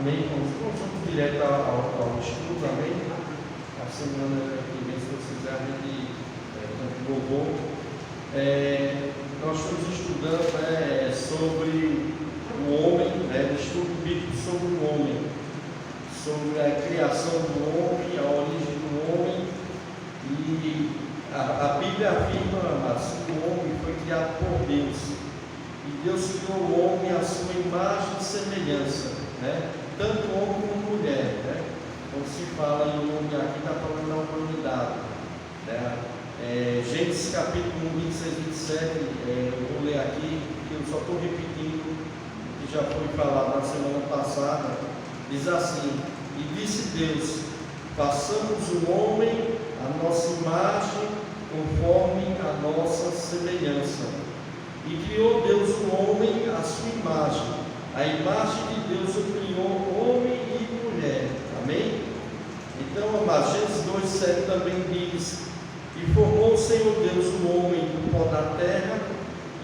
Amém? Vamos direto ao estudo, amém? A semana que vem, se vocês quiserem, a gente louvor. Nós estamos estudando sobre o homem, o estudo bíblico sobre o homem, sobre a criação do homem, a origem do homem. E a Bíblia afirma que o homem foi criado por Deus. E Deus criou o homem à sua imagem e semelhança, tanto homem como mulher. Quando se fala em homem aqui, está falando da humanidade. Gênesis capítulo 1, 26, 27, eu vou ler aqui, que eu só estou repetindo o que já foi falado na semana passada. Diz assim: e disse Deus: façamos o homem à nossa imagem, conforme a nossa semelhança. E criou Deus o homem à sua imagem. A imagem de Deus o criou, homem e mulher. Amém? Então, amados, Gênesis 2,7 também diz: e formou o Senhor Deus o homem do pó da terra,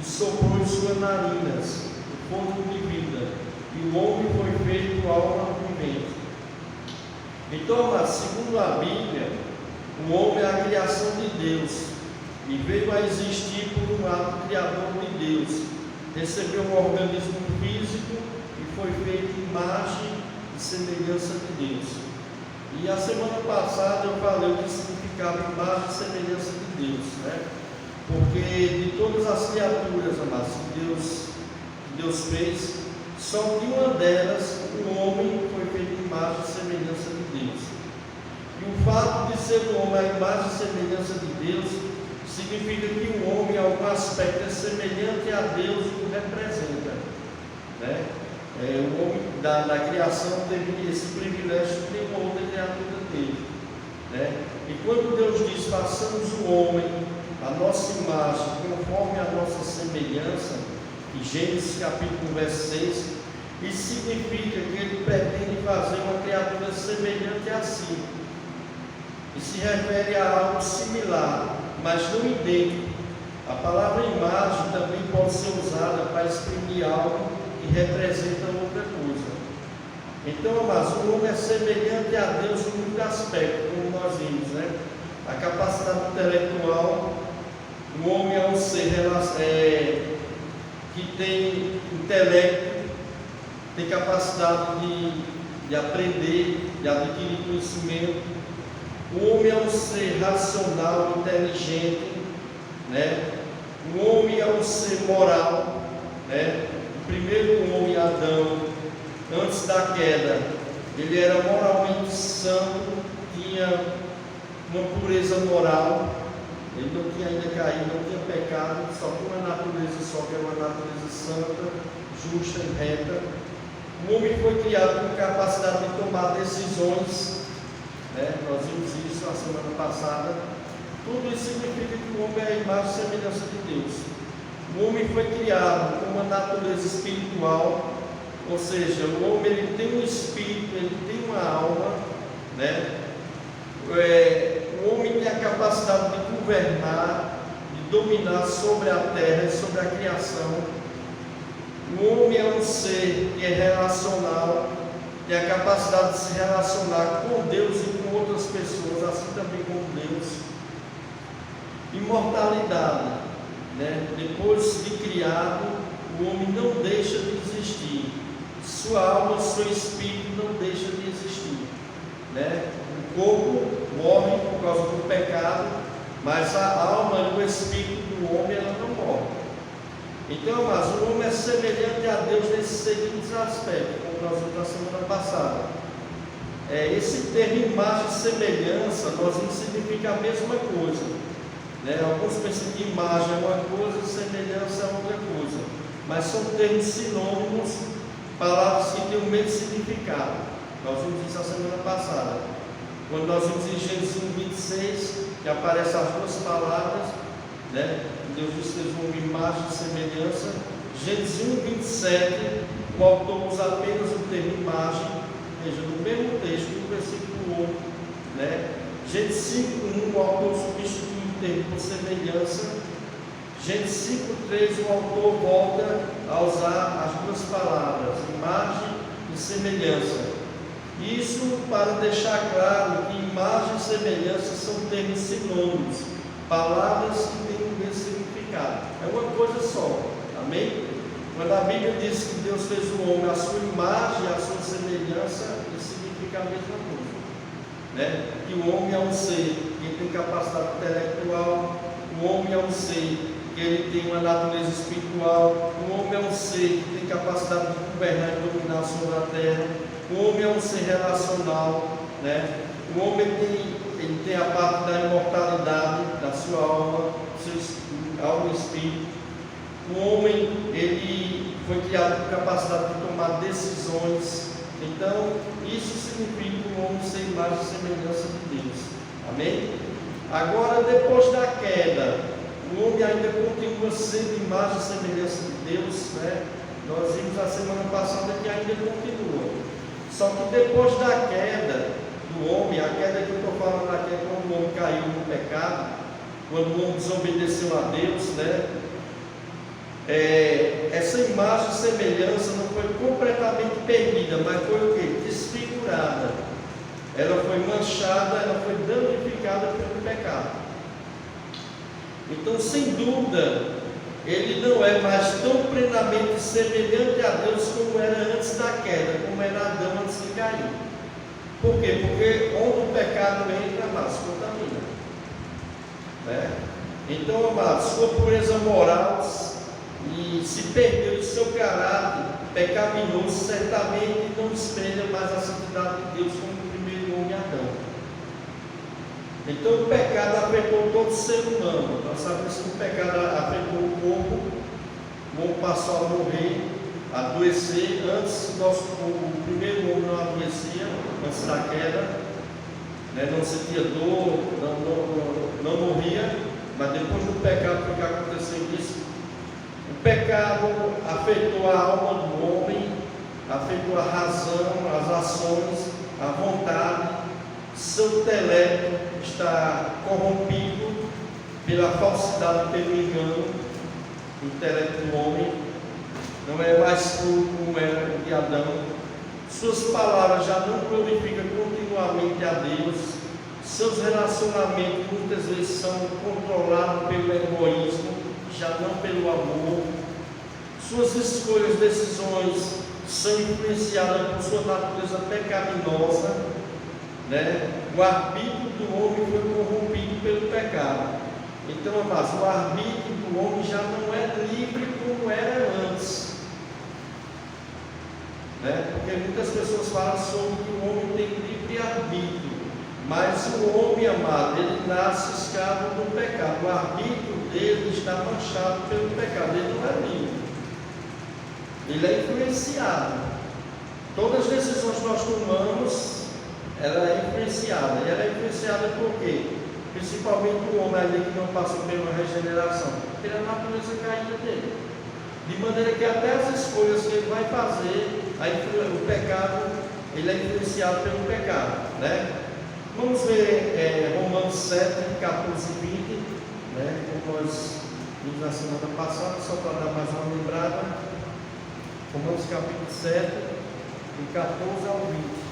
e soprou em suas narinas o fôlego de vida, e o homem foi feito alma vivente. Então, amados, segundo a Bíblia, o homem é a criação de Deus, e veio a existir por um ato criador de Deus. Recebeu um organismo físico e foi feito imagem e semelhança de Deus. E a semana passada eu falei o que significava imagem e semelhança de Deus, Porque de todas as criaturas, amados, que Deus fez, só de uma delas, o homem, foi feito imagem e semelhança de Deus. E o fato de ser o homem a imagem e semelhança de Deus significa que o homem, em algum aspecto, é semelhante a Deus e o representa. O homem da criação teve esse privilégio que nenhuma outra criatura teve. E quando Deus diz: façamos o homem a nossa imagem, conforme a nossa semelhança, em Gênesis capítulo 1, verso 6, isso significa que Ele pretende fazer uma criatura semelhante a si. E se refere a algo similar, mas não idêntico. A palavra imagem também pode ser usada para exprimir algo que representa outra coisa. Então, amados, o homem é semelhante a Deus em muitos aspectos, como nós vimos, A capacidade intelectual, o homem é um ser que tem intelecto, tem capacidade de aprender, de adquirir conhecimento. O homem é um ser racional, inteligente, O homem é um ser moral, O primeiro homem, Adão, antes da queda, ele era moralmente santo, tinha uma pureza moral, ele não tinha ainda caído, não tinha pecado, só tinha uma natureza só, que é uma natureza santa, justa e reta. O homem foi criado com capacidade de tomar decisões. Nós vimos isso na semana passada. Tudo isso significa que o homem é a imagem e semelhança de Deus. O homem foi criado com uma natureza espiritual, ou seja, o homem ele tem um espírito, ele tem uma alma, O homem tem a capacidade de governar, de dominar sobre a terra e sobre a criação. O homem é um ser que é relacional, tem a capacidade de se relacionar com Deus e com outras pessoas, assim também com Deus. Imortalidade, Depois de criado, o homem não deixa de existir. Sua alma, seu espírito não deixa de existir, O corpo morre por causa do pecado, mas a alma e o espírito do homem ela não morre. Então, mas o homem é semelhante a Deus nesses seguintes aspectos, como nós vimos na semana passada. Esse termo imagem e semelhança, nós vimos, significa a mesma coisa. Alguns pensam que imagem é uma coisa, semelhança é outra coisa. Mas são termos sinônimos, palavras que têm o mesmo significado. Nós vimos isso na semana passada. Quando nós vimos em Gênesis 1, 26, que aparecem as duas palavras, Deus disse que uma imagem e semelhança. Gênesis 1, 27, o autor usa apenas o termo imagem, veja, no mesmo texto, no versículo 1, Gênesis 5, 1, o autor substitui o termo por semelhança. Gênesis 5, 3, o autor volta a usar as duas palavras, imagem e semelhança. Isso para deixar claro que imagem e semelhança são termos sinônimos, palavras que têm o mesmo significado. É uma coisa só, amém? Quando a Bíblia diz que Deus fez o homem à sua imagem, à sua semelhança, isso significa a mesma coisa, né? Que o homem é um ser que tem capacidade intelectual, o homem é um ser que ele tem uma natureza espiritual, o homem é um ser que tem capacidade de governar e dominar sobre a terra, o homem é um ser relacional, né? O homem tem a parte da imortalidade da sua alma, alma e espírito. O homem, ele foi criado com capacidade de tomar decisões. Então, isso significa o homem ser imagem e semelhança de Deus. Amém? Agora, depois da queda, o homem ainda continua sendo imagem e semelhança de Deus, né? Nós vimos a semana passada que ainda continua. Só que depois da queda do homem, a queda que eu estou falando aqui é quando o homem caiu no pecado, quando o homem desobedeceu a Deus, né? Essa imagem e semelhança não foi completamente perdida, mas foi o que? Desfigurada. Ela foi manchada, ela foi danificada pelo pecado. Então, sem dúvida, ele não é mais tão plenamente semelhante a Deus como era antes da queda, como era Adão antes de cair. Por quê? Porque onde o pecado entra, amados, contamina, né? Então, amados, sua pureza moral e se perdeu de seu caráter pecaminoso, certamente não espelha mais a santidade de Deus como o primeiro homem Adão. Então o pecado afetou todo ser humano. Nós sabemos que o pecado afetou o corpo passou a morrer, a adoecer. Antes o primeiro homem não adoecia, antes da queda, né? Não sentia dor, não morria, mas depois do pecado foi que aconteceu isso. O pecado afetou a alma do homem, afetou a razão, as ações, a vontade. Seu intelecto está corrompido pela falsidade, pelo engano. O intelecto do homem não é mais puro como era o de Adão. Suas palavras já não glorificam continuamente a Deus. Seus relacionamentos muitas vezes são controlados pelo egoísmo, já não pelo amor. Suas escolhas, decisões são influenciadas por sua natureza pecaminosa, né? O arbítrio do homem foi corrompido pelo pecado. Então, amados, o arbítrio do homem já não é livre como era antes, né? Porque muitas pessoas falam sobre que o homem tem livre arbítrio, mas o homem, amado, ele nasce escravo do pecado. O arbítrio dele está manchado pelo pecado, ele não é livre, ele é influenciado. Todas as decisões que nós tomamos, ela é influenciada. E ela é influenciada por quê? Principalmente o homem ali que não passou pela regeneração, pela natureza caída dele. De maneira que até as escolhas que ele vai fazer, o pecado, ele é influenciado pelo pecado, né? Vamos ver Romanos 7, 14 e 20, né? Como nós vimos na semana passada, só para dar mais uma lembrada. Romanos capítulo 7, de 14 ao 20.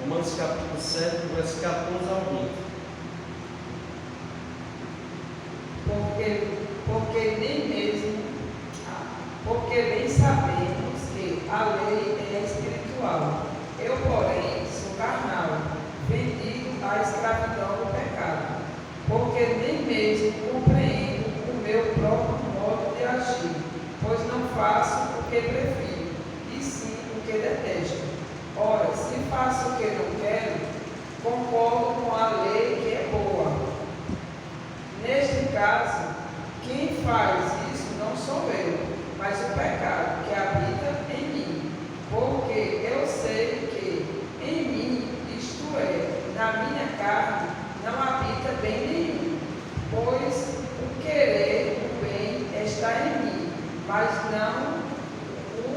Romanos capítulo 7, verso 14 ao 20. Porque nem sabemos que a lei é espiritual. Eu, porém, sou carnal, vendido à escravidão do pecado. Porque nem mesmo compreendo o meu próprio modo de agir, pois não faço o que prefiro, e sim o que detesto. Ora, se faço o que não quero, concordo com a lei que é boa. Neste caso, quem faz isso não sou eu, mas o pecado que habita em mim. Porque eu sei que em mim, isto é, na minha carne, não habita bem nenhum. Pois o querer o bem está em mim, mas não o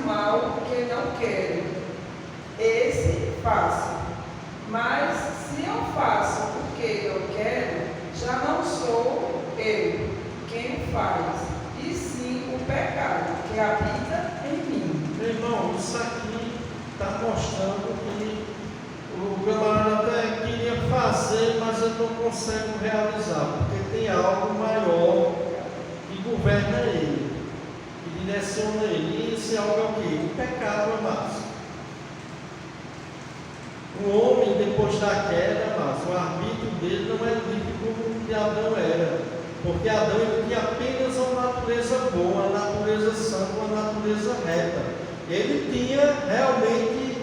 o mal que não quero, esse faço. Mas se eu faço porque eu quero, já não sou eu quem o faz, e sim o pecado que habita em mim. Meu irmão, isso aqui está mostrando que o camarada até queria fazer, mas ele não consegue realizar, porque tem algo maior que governa ele, que direciona ele. E esse algo é o quê? O pecado, amados. O homem, depois da queda, amados, o arbítrio dele não é livre como o de Adão era, porque Adão ele tinha apenas uma natureza boa, uma natureza santa, uma natureza reta. Ele tinha realmente,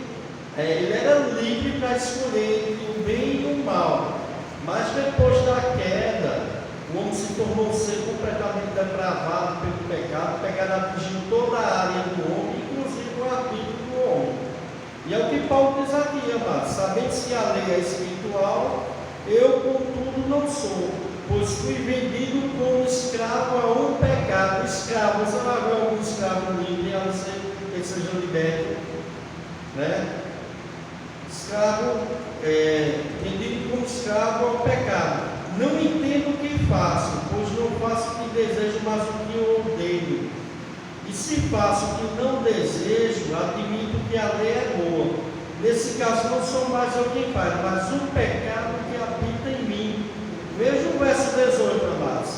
ele era livre para escolher entre o bem e o mal, mas depois da queda, o homem se tornou um ser completamente depravado pelo pecado. O pecado atingiu toda a área do homem, inclusive o arbítrio do homem. E é o que Paulo diz aqui, amados: sabendo que a lei é espiritual, eu contudo não sou, pois fui vendido como escravo a um pecado. Escravo, você vai ver algum escravo livre, a não ser que ele seja liberto, né? Escravo, vendido como escravo ao pecado. Não entendo o que faço, pois não faço o que desejo, mas o que eu odeio. E se faço o que não desejo, admito que a lei é boa. Nesse caso, não sou mais eu quem faz, mas o pecado que habita em mim. Veja o verso 18, amados.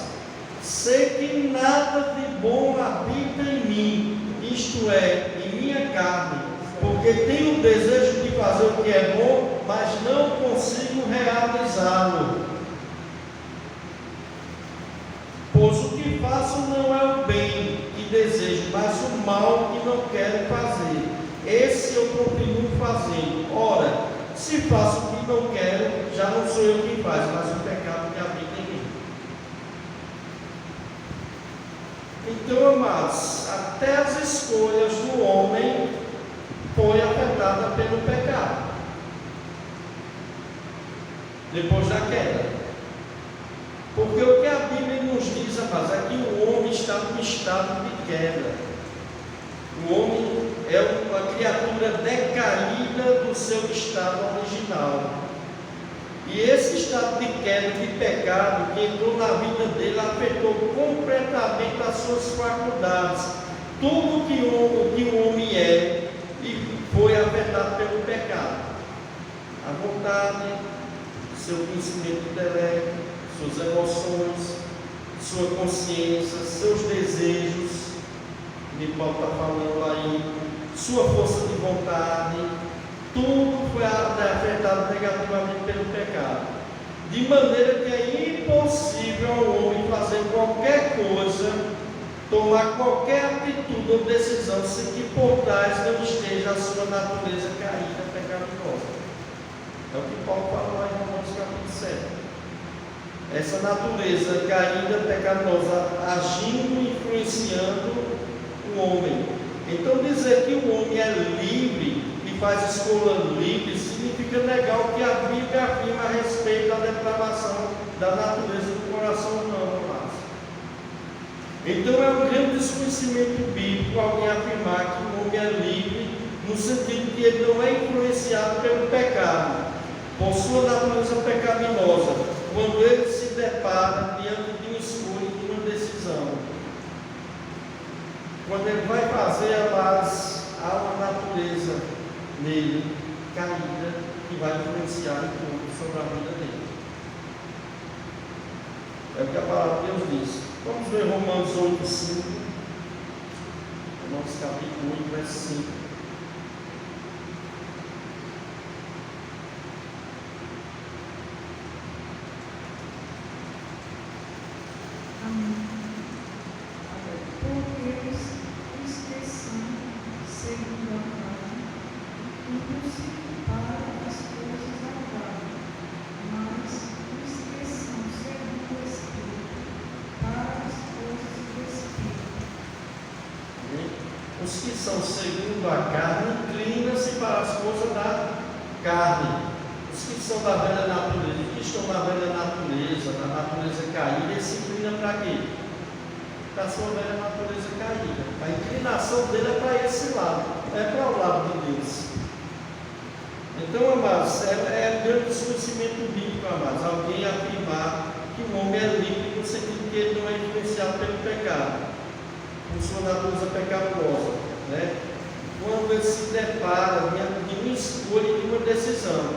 Sei que nada de bom habita em mim, isto é, em minha carne, porque tenho o desejo de fazer o que é bom, mas não consigo realizá-lo. Pois o que faço não é o bem que desejo, mas o mal que não quero fazer. Esse eu continuo fazendo. Ora, se faço o que não quero, já não sou eu quem faz, mas o pecado que habita em mim. Então, amados, até as escolhas do homem foi afetada pelo pecado, depois da queda. Porque o que a Bíblia nos diz, amados, é que o homem está num estado de queda. O homem é uma criatura decaída do seu estado original. E esse estado de queda, de pecado, que entrou na vida dele, afetou completamente as suas faculdades. Tudo que o homem é, e foi afetado pelo pecado. A vontade, seu conhecimento intelecto, suas emoções, sua consciência, seus desejos, que Paulo está falando aí, sua força de vontade, tudo foi afetado negativamente pelo pecado, de maneira que é impossível ao homem fazer qualquer coisa, tomar qualquer atitude ou decisão, sem que por trás não esteja a sua natureza caída, pecaminosa. É o que Paulo falou lá em Romanos capítulo 7. Essa natureza caída, pecaminosa, agindo, influenciando o homem. Então dizer que o homem é livre e faz escolha livre significa negar o que a Bíblia afirma a respeito da depravação da natureza do coração humano, amados. Então é um grande desconhecimento bíblico alguém afirmar que o homem é livre, no sentido que ele não é influenciado pelo pecado, por sua natureza pecaminosa, quando ele se depara diante de uma escolha, de uma decisão. Quando ele vai fazer, há uma natureza nele caída que vai influenciar em tudo sobre a vida dele. É o que a palavra de Deus diz. Vamos ver Romanos 8:5. Romanos capítulo 8, verso 5. Os que são segundo a carne inclinam-se para as coisas da carne. Os que são da velha natureza, os que estão na velha natureza, na natureza caída, eles se inclinam para quê? Para a sua velha natureza caída. A inclinação dele é para esse lado. Então, amados, é grande desconhecimento bíblico, amados, alguém afirmar que o homem é livre no sentido que ele não é influenciado pelo pecado, por sua natureza pecaminosa, né? Quando ele se depara de uma escolha e de uma decisão.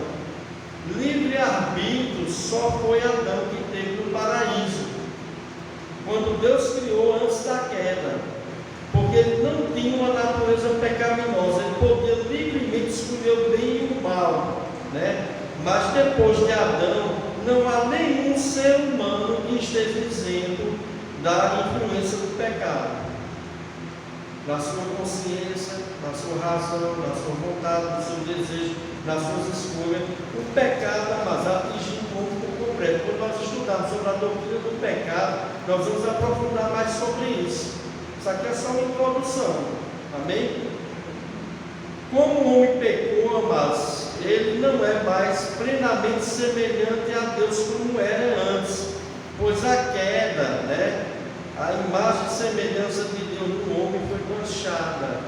Livre-arbítrio só foi Adão que teve no paraíso, quando Deus criou antes da queda, porque ele não tinha uma natureza pecaminosa, ele podia livremente escolher o bem e o mal, né? Mas depois de Adão, não há nenhum ser humano que esteja isento da influência do pecado, na sua consciência, na sua razão, na sua vontade, no seu desejo, nas suas escolhas. O pecado, mas atinge um ponto por completo. Quando nós estudarmos sobre a doutrina do pecado, nós vamos aprofundar mais sobre isso. Isso aqui é só uma introdução. Amém? Como o homem pecou, amados, ele não é mais plenamente semelhante a Deus como era antes, pois a queda, né, a imagem e semelhança de Deus no homem foi manchada,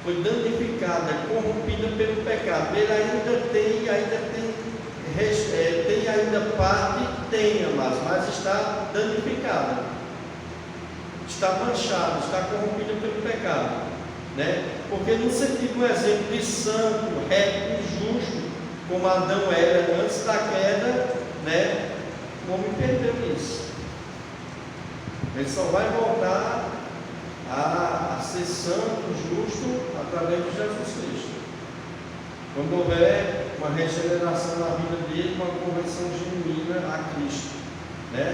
foi danificada, corrompida pelo pecado. Ele ainda tem parte, amados, mas está danificada, está manchada, está corrompida pelo pecado, né? Porque no sentido do exemplo de santo, reto e justo, como Adão era antes da queda, né? O homem perdeu isso. Ele só vai voltar a ser santo, justo, através de Jesus Cristo, quando houver uma regeneração na vida dele, uma conversão genuína a Cristo, né?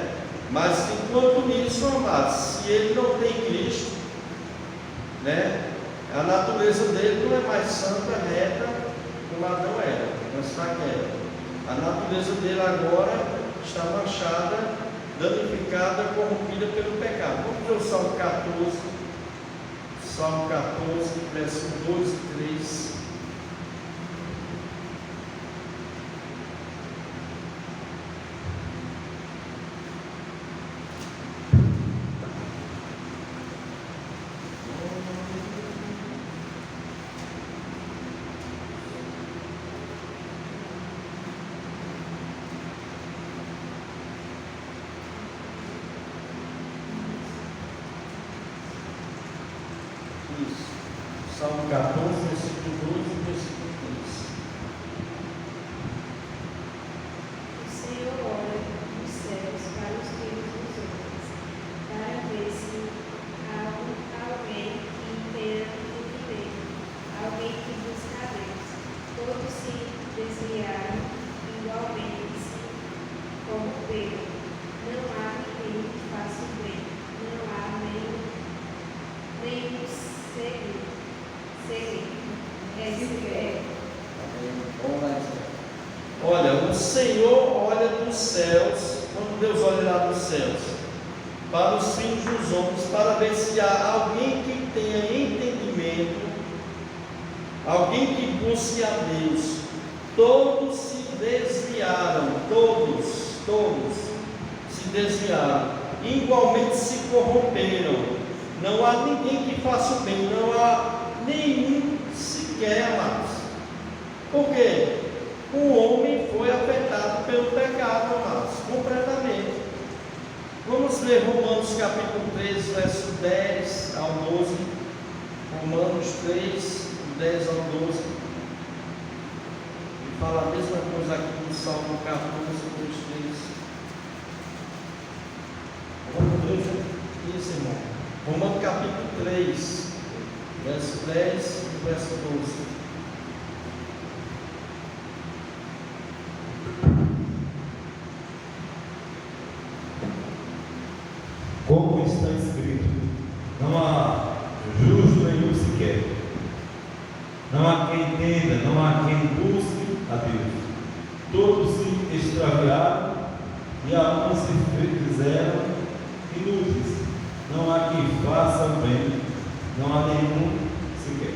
Mas enquanto isso, amados, se ele não tem Cristo, né, a natureza dele não é mais santa, reta, como Adão era antes da queda. A natureza dele agora está manchada, danificada, corrompida pelo pecado. Vamos ver o Salmo 14, verso 2 e 3. Salmo 14, versículo 2 e versículo 3. O Senhor olha dos céus para os filhos dos homens, para ver se há alguém que tenha entendimento, alguém que busca a Deus. Todos se desviaram igualmente, como Pedro. Não há ninguém que faça o bem, não há nenhum segredo. Olha, o Senhor olha dos céus, quando Deus olha lá dos céus, para os filhos dos homens, para ver se há alguém que tenha entendimento, alguém que busque a Deus. Todos se desviaram, todos se desviaram, igualmente se corromperam. Não há ninguém que faça o bem, não há nenhum sequer, amados. Por quê? O homem foi afetado pelo pecado, amados, completamente. Vamos ler Romanos capítulo 3, verso 10 ao 12. Romanos 3, 10 ao 12. E fala a mesma coisa aqui no Salmo 14, 2, 3. Romanos 3, isso, irmão. Romanos capítulo 3, verso 10 e verso 12. Como está escrito, não há justo nenhum sequer, não há quem entenda, não há quem busque a Deus. Todos se extraviaram e a uns se fizeram inúteis. Não há quem faça o bem, não há nenhum sequer.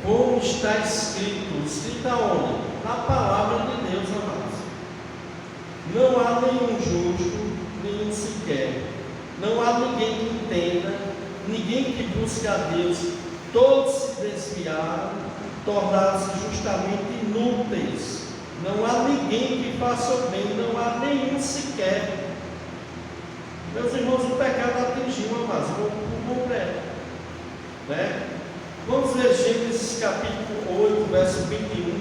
Como está escrito? Escrito aonde? Na palavra de Deus, amados. Não há nenhum justo, nenhum sequer. Não há ninguém que entenda, ninguém que busque a Deus. Todos se desviaram, tornaram-se justamente inúteis. Não há ninguém que faça o bem, não há nenhum sequer. Meus irmãos, o pecado atingiu, amados, o completo. Né? Vamos ler Gênesis capítulo 8, verso 21.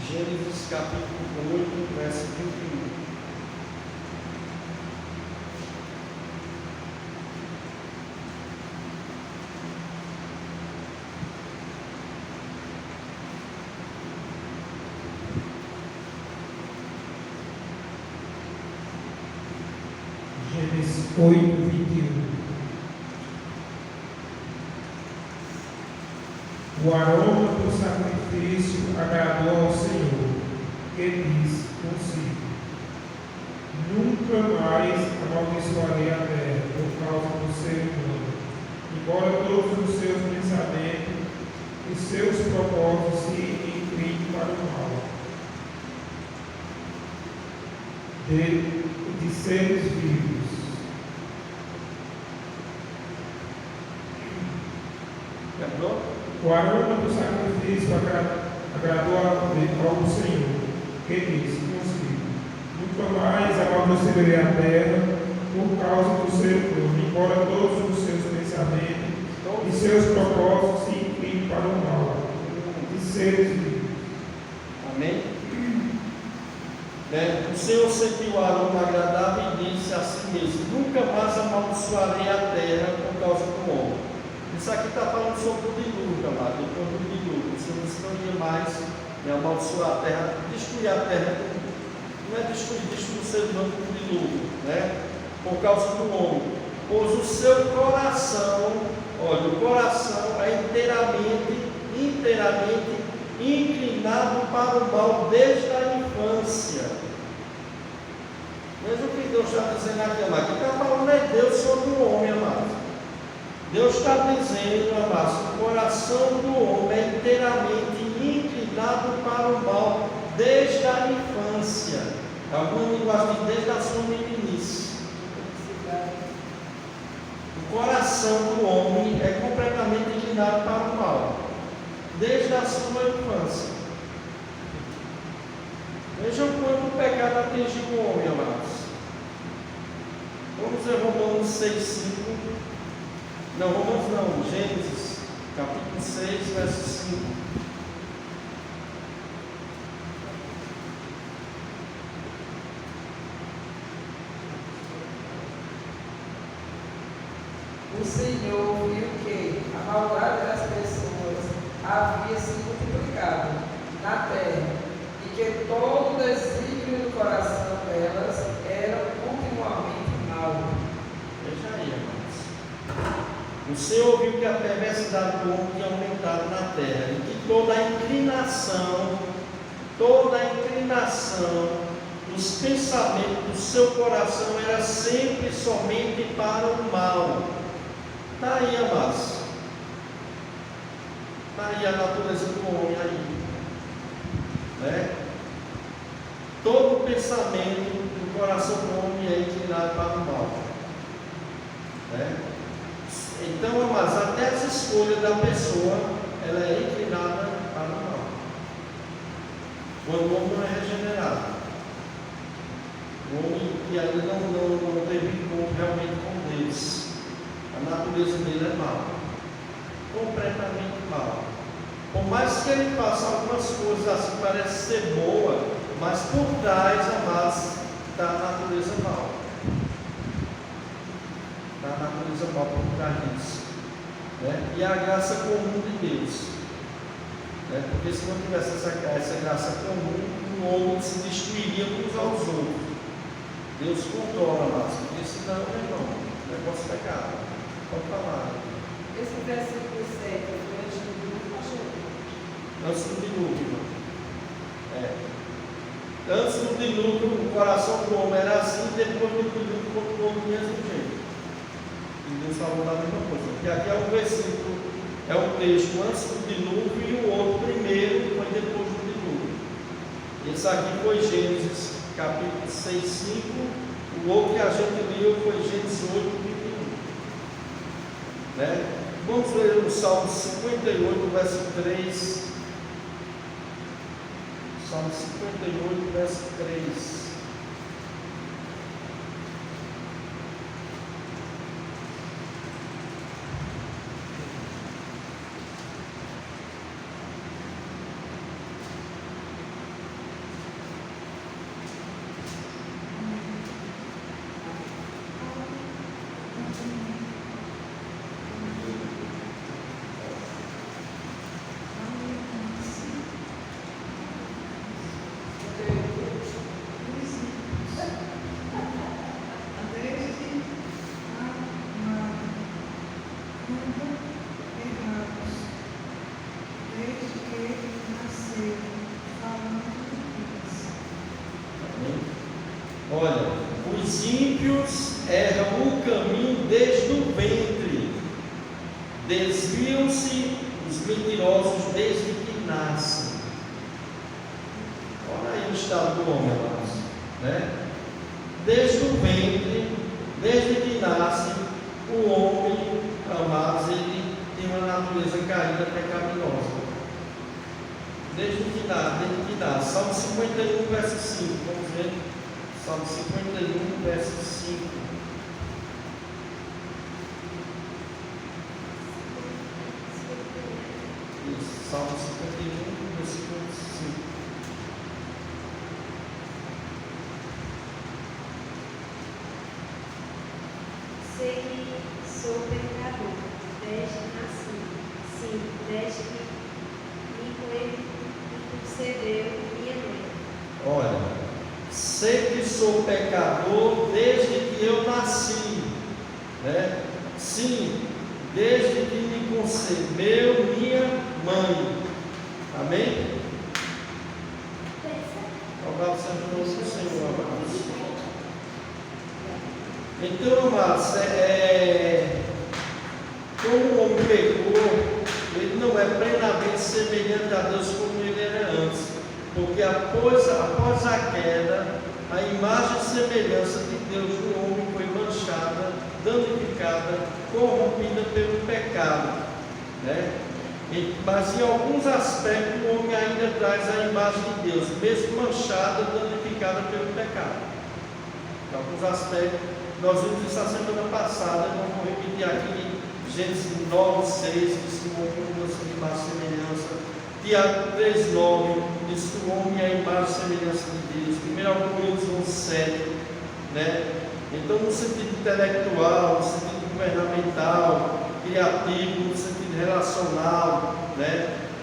Gênesis capítulo 8, verso 21. Gênesis 8, 21. O aroma do sacrifício agradou ao Senhor, que disse consigo: nunca mais amaldiçoarei a terra por causa do ser humano, embora todos os seus pensamentos e seus propósitos se inclinem para o mal. De seres vivos. O aroma do sacrifício agradou ao Senhor, que disse consigo: nunca mais amaldiçoarei a terra por causa do ser humano, embora todos os seus pensamentos e seus propósitos se inclinem para o mal. De seres vivos. Amém? O Senhor sentiu o aroma agradável e disse a si mesmo: nunca mais amaldiçoarei a terra por causa do homem. Isso aqui está falando sobre o dilúvio, amado. Depois do dilúvio, o Senhor não ia mais amaldiçoar a terra, destruir a terra. Não é destruir o ser humano com o dilúvio, né? Por causa do homem. Pois o seu coração, olha, o coração é inteiramente inclinado para o mal desde a infância. Mesmo que Deus está dizendo aqui, amado, quem está falando é Deus sobre o homem, amado. Deus está dizendo, amado, o coração do homem é inteiramente inclinado para o mal desde a infância. Alguma linguagem diz desde a sua meninice. O coração do homem é completamente inclinado para o mal desde a sua infância. Vejam quando o pecado atingiu o homem, amados. Vamos ver Romanos 6:5. Não, Romanos não, Gênesis, capítulo 6, verso 5. O Senhor viu que a maldade das pessoas havia se multiplicado na terra e que todo o desígnio do coração delas era continuamente mau. Veja aí, amados. O Senhor viu que a perversidade do homem tinha aumentado na terra e que toda a inclinação dos pensamentos do seu coração era sempre somente para o mal. Está aí, amados. Está aí a natureza do homem aí. Né? Todo pensamento do coração do homem é inclinado para o mal. Né? Então, amados, até as escolhas da pessoa, ela é inclinada para o mal. Quando o homem não é regenerado. O homem que ainda não teve encontro realmente com Deus. A natureza dele é má. Completamente má. Por mais que ele faça algumas coisas assim, parece ser boa, mas por trás, amados, está a natureza mal. Está a natureza mal por trás disso. Né? E a graça comum de Deus. Né? Porque se não tivesse essa graça comum, o homem se destruiria uns aos outros. Deus controla, amados. Porque senão, meu irmão, o negócio é pecado. Pode falar. Esse versículo 7 foi antes do dilúvio, Antes do dilúvio, irmão. Antes do dilúvio, o coração do homem era assim, depois do dilúvio, continuou do mesmo jeito. E Deus falou da mesma coisa. Porque aqui é um versículo, é um texto antes do dilúvio e o outro primeiro foi depois do dilúvio. Esse aqui foi Gênesis capítulo 6, 5. O outro que a gente leu foi Gênesis 8, 21. né? Vamos ler o Salmo 58, verso 3. Salmo 58, verso 3. Olha, os ímpios erram o caminho desde o ventre, desviam-se os mentirosos desde que nascem. Olha aí o estado do homem, amados, né? Desde o ventre, desde que nasce, o homem, amados, ele tem uma natureza caída pecaminosa. Desde que nasce. Salmo 51, verso 5, vamos ver. Salmo 51, verso 5. Isso, Salmo 51, versículo 5. Sei que sou pecador, desde que nasci. Sim, desde que me concebeu minha mãe. Olha, sei que sou pecador desde que eu nasci, né? Sim, desde que me concebeu minha mãe. Amém? Louvado seja o nome do Senhor, amados. Então, amados, como o homem pecou, ele não é plenamente semelhante a Deus como ele era antes. Porque após a queda, a imagem e semelhança de Deus no homem foi manchada, danificada, corrompida pelo pecado, né? Mas em alguns aspectos o homem ainda traz a imagem de Deus, mesmo manchada, danificada pelo pecado. Em alguns aspectos, nós vimos isso a semana passada, não vou repetir aqui, Gênesis 9, 6, diz que o homem muda sua imagem e semelhança. Tiago 3,9 diz que o homem é a imagem e semelhança de Deus. 1 Coríntios 11,7, né? Então, no sentido intelectual, no sentido governamental, criativo, no sentido relacional, né?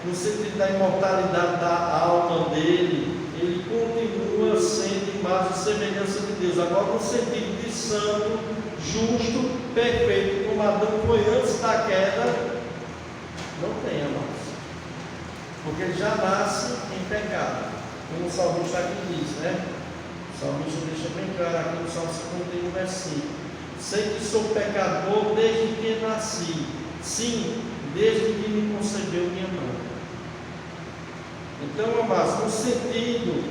No sentido da imortalidade da alma dele, ele continua sendo imagem e semelhança de Deus. Agora, no sentido de santo, justo, perfeito, como Adão foi antes da queda, não tem, amados. Porque ele já nasce em pecado, como o salmista aqui diz, né? O salmista deixa bem claro aqui no Salmo 51, verso 5. Sei que sou pecador desde que nasci, sim, desde que me concebeu minha mãe. Então, amados, no sentido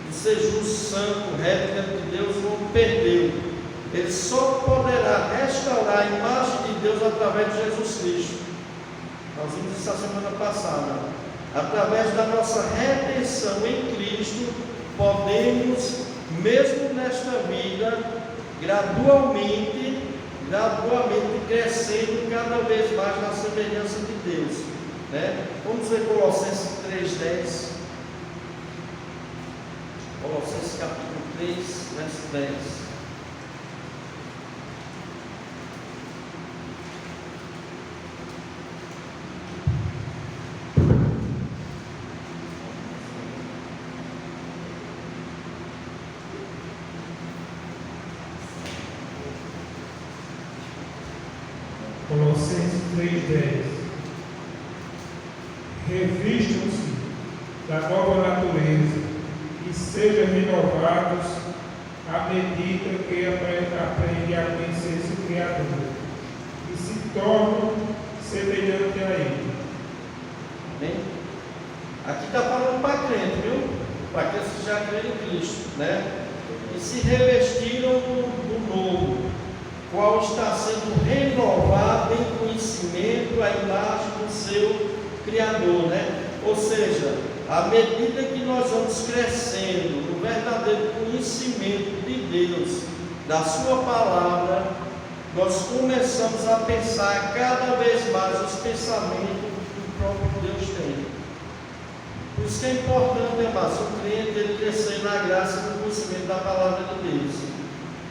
de ser justo, santo, reto diante de Deus, o homem perdeu. Ele só poderá restaurar a imagem de Deus através de Jesus Cristo. Nós vimos isso a semana passada. Através da nossa redenção em Cristo, podemos, mesmo nesta vida, gradualmente crescendo cada vez mais na semelhança de Deus, né? Vamos ver Colossenses 3,10. Colossenses capítulo 3, verso 10. Colossenses 3,10. Revistam-se da nova natureza e sejam renovados à medida que aprendem a conhecer esse Criador e se tornam semelhantes a Ele. Amém? Aqui está falando para crente, viu? Para aqueles que já creem em Cristo, né? E se revestiram do novo, qual está sendo renovado em conhecimento feito à imagem do seu Criador, né? Ou seja, à medida que nós vamos crescendo no verdadeiro conhecimento de Deus, da sua palavra, nós começamos a pensar cada vez mais os pensamentos que o próprio Deus tem. Por isso que é importante, amados, o crente ele crescer na graça e no conhecimento da palavra de Deus,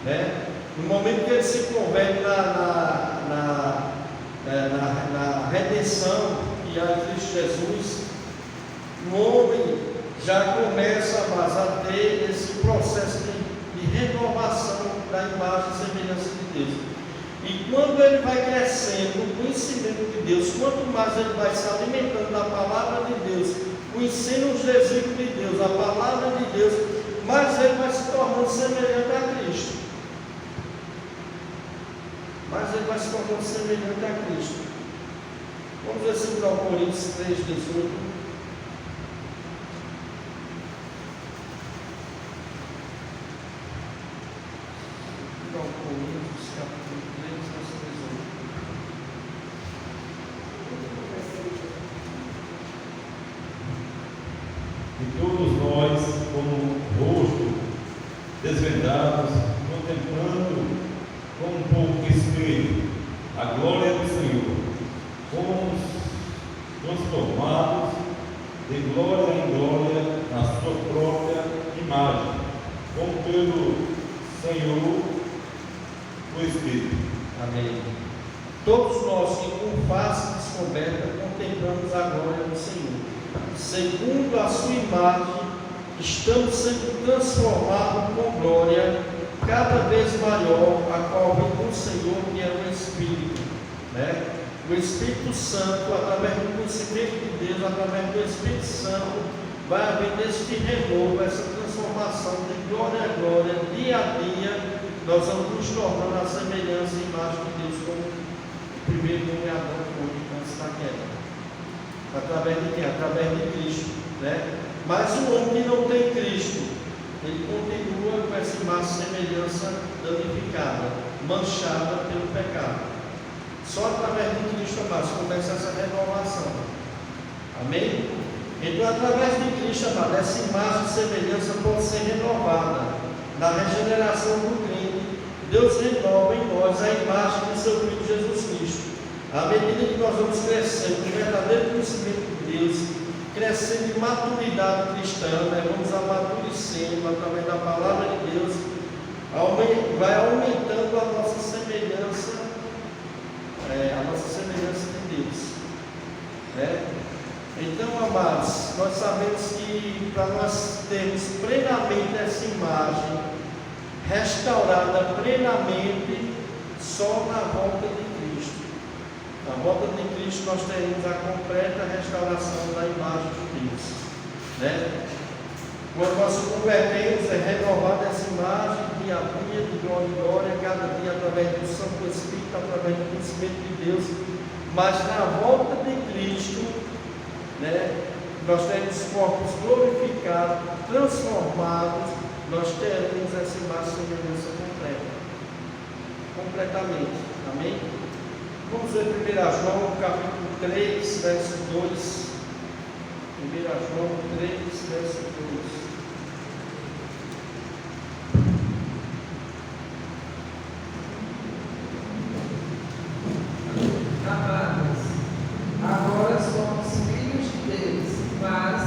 né? No momento que ele se converte na redenção que há em Cristo Jesus, o homem já começa, amados, a ter esse processo de renovação da imagem e semelhança de Deus. E quando ele vai crescendo no conhecimento de Deus, quanto mais ele vai se alimentando da palavra de Deus, conhecendo os desígnios de Deus, a palavra de Deus, mais ele vai se tornando semelhante a Cristo. Mais ele vai se tornando semelhante a Cristo. Vamos ver 2 Coríntios 3,18. Coríntios, capítulo 3, verso 18. E todos nós, como rosto desvendados, contemplando com um pouco de espírito a glória do Senhor, fomos transformados de glória em glória na sua própria imagem, como pelo Senhor o Espírito. Amém. Todos nós que com face descoberta contemplamos a glória do Senhor, segundo a sua imagem, estamos sendo transformados com glória cada vez maior, a qual vem do Senhor, que é o Espírito, né? O Espírito Santo, através do conhecimento de Deus, através do Espírito Santo, vai haver este renovo, essa transformação de glória a glória, dia a dia, nós vamos nos tornando a semelhança e imagem de Deus, como o primeiro homem Adão foi antes da queda. Através de quem? Através de Cristo, né? Mas o homem que não tem Cristo, ele continua com essa imagem e semelhança danificada, manchada pelo pecado. Só através de Cristo, amados, começa essa renovação. Amém? Então, através de Cristo, amados, essa imagem e semelhança pode ser renovada. Na regeneração do crente, Deus renova em nós a imagem de seu Filho Jesus Cristo. À medida que nós vamos crescendo no verdadeiro conhecimento de Deus, crescendo em maturidade cristã, né? Vamos amadurecendo através da palavra de Deus, vai aumentando a nossa semelhança de Deus, né? Então, amados, nós sabemos que para nós termos plenamente essa imagem restaurada plenamente só na volta de Cristo. Na volta de Cristo nós teremos a completa restauração da imagem de Deus, né? Quando nós nos convertemos, é renovada essa imagem dia a dia, de glória em glória, cada dia através do Santo Espírito, através do conhecimento de Deus. Mas na volta de Cristo, né, nós teremos corpos glorificados, transformados, nós teremos essa imagem e semelhança completa, completamente. Amém? Vamos ver 1 João capítulo 3, verso 2. 1 João 3, verso 2. Amados, agora somos filhos de Deus, mas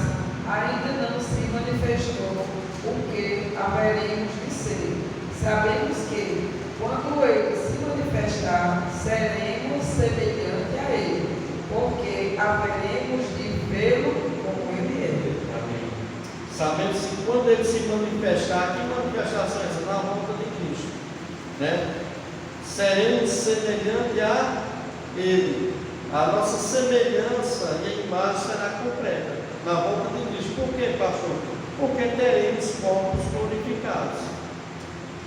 ainda não se manifestou o que haveremos de ser. Sabemos que, quando Ele se manifestar, seremos semelhantes a Ele, porque haveremos de vê-lo como Ele é. Amém. Sabemos que quando Ele se manifestar, que manifestação é essa? Na volta de Cristo, né? Seremos semelhantes a Ele. A nossa semelhança e a imagem será completa na volta de Cristo. Por quê, pastor? Porque teremos corpos glorificados,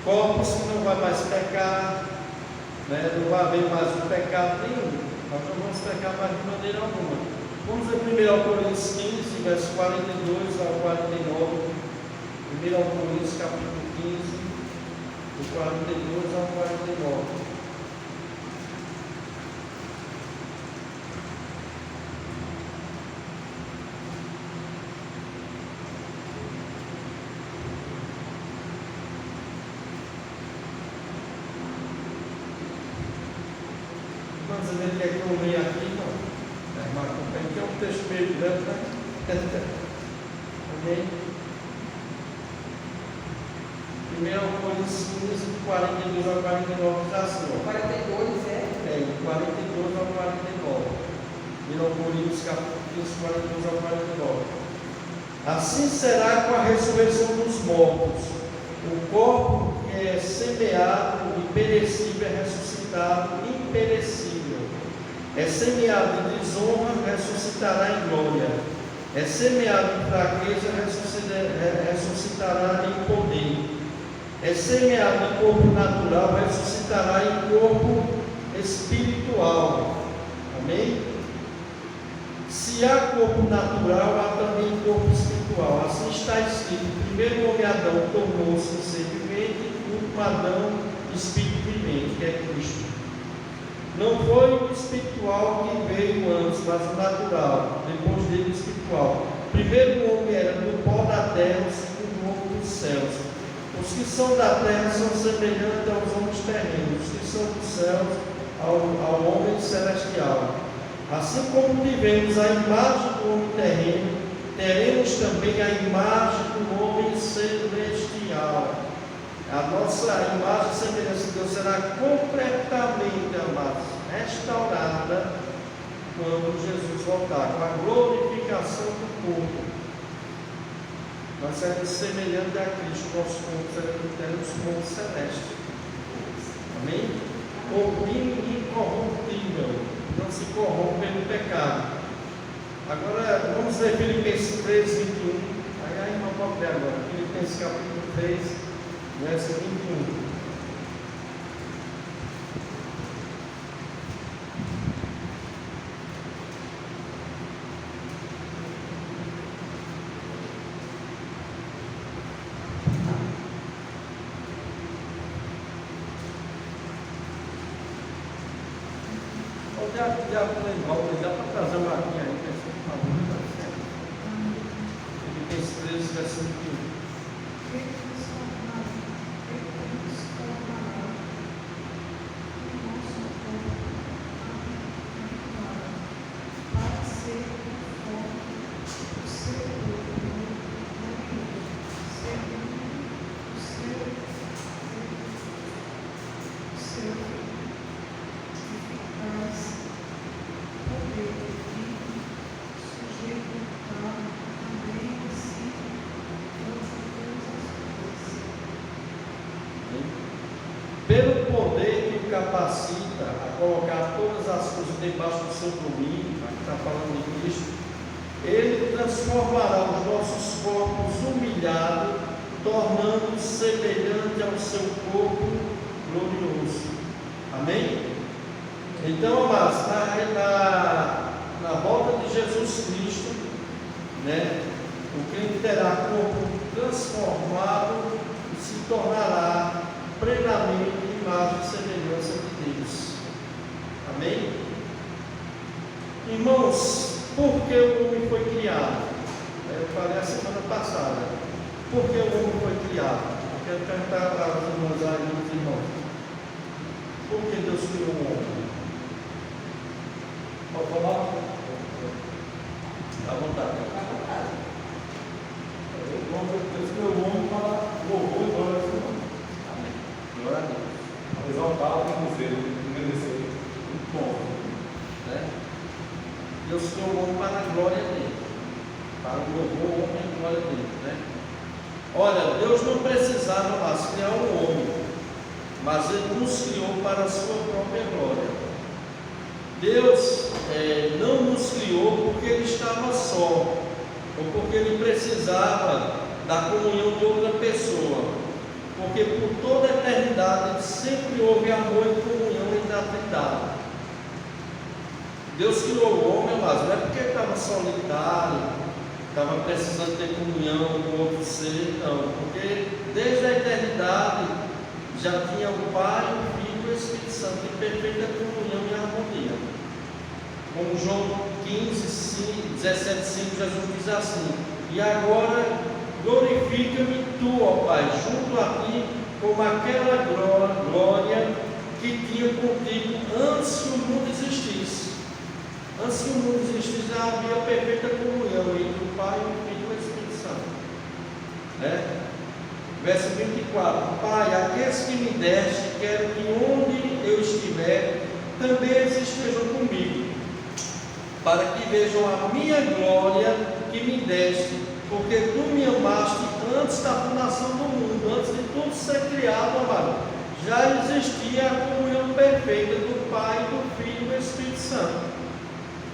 corpos que não vai mais pecar, né? Não vai haver mais o pecado nenhum. Nós não vamos pecar mais de maneira alguma. Vamos ver 1 Coríntios 15, verso 42 ao 49. 1 Coríntios capítulo 15, do 42 ao 49. Quantos vezes quer que eu leia aqui, irmão? Irmã, que é um texto meio grande, né? Amém? 1 Coríntios 15, 42 a 49, diz assim, ó. 42 é? É, 42 a 49. 1 Coríntios capítulo 15, 42 a 49. Assim será com a ressurreição dos mortos. O corpo que é semeado e perecível é ressuscitado imperecível. É semeado em desonra, ressuscitará em glória. É semeado em fraqueza, ressuscitará em poder. É semeado em corpo natural, ressuscitará em corpo espiritual. Amém? Se há corpo natural, há também corpo espiritual. Assim está escrito: o primeiro homem Adão tornou-se um ser vivente, e o último Adão espírito vivente, que é Cristo. Não foi o espiritual que veio antes, mas o natural, depois dele o espiritual. O primeiro homem era do pó da terra, o segundo homem dos céus. Os que são da terra são semelhantes aos homens terrenos, os que são dos céus ao homem celestial. Assim como tivemos a imagem do homem terreno, teremos também a imagem do homem celestial. A nossa imagem e semelhança de Deus será completamente, amados, restaurada quando Jesus voltar, com a glorificação do corpo. Nós seremos semelhantes a Cristo, nosso corpo teremos corpo celeste. Amém? Corpinho incorruptível, não se corrompe pelo pecado. Agora, vamos ler Filipenses 3, 21. Aí a irmã pode ler agora. Filipenses capítulo 3, verso 21. Já foi em volta, já para trazer uma maquinha aí, por favor, Filipenses 13, verso 21. Pelo poder que o capacita a colocar todas as coisas debaixo do seu domínio, aqui está falando de Cristo, Ele transformará os nossos corpos humilhados, tornando-os semelhante ao seu corpo glorioso. Amém? Então, amados, na volta de Jesus Cristo, né, o crente terá corpo transformado e se tornará plenamente imagem e semelhança de Deus. Amém? Irmãos, por que o homem foi criado? Eu falei a semana passada. Por que o homem foi criado? Eu quero perguntar aos irmãos aí, meus irmãos. Por que Deus criou o homem? Pode falar? À vontade. Deus criou o homem para louvor e glória do Senhor. Glória a Deus. Exaltado e conselho, engrandecer. Muito bom. Né? Deus criou o homem para a glória dele, para o louvor, o homem e a glória dele. Né? Olha, Deus não precisava mais criar um homem, mas Ele nos criou para a sua própria glória. Deus não nos criou porque Ele estava só, ou porque Ele precisava da comunhão de outra pessoa. Porque por toda a eternidade sempre houve amor e comunhão entre a Trindade. Deus criou o homem, mas não é porque ele estava solitário, estava precisando ter comunhão com outro ser, não. Porque desde a eternidade já tinha o Pai, o Filho e o Espírito Santo em perfeita comunhão e harmonia. Como João 15, 17, 5, Jesus diz assim: e agora glorifica-me tu, ó Pai, junto a ti, como aquela glória que tinha contigo antes que o mundo existisse. Antes que o mundo existisse, já havia perfeita comunhão entre o Pai, o Filho e o Espírito Santo. Verso 24: Pai, aqueles que me deste, quero que onde eu estiver, também eles estejam comigo, para que vejam a minha glória que me deste, porque tu me amaste antes da fundação do mundo, antes de tudo ser criado, amado. Já existia a comunhão perfeita do Pai, do Filho e do Espírito Santo.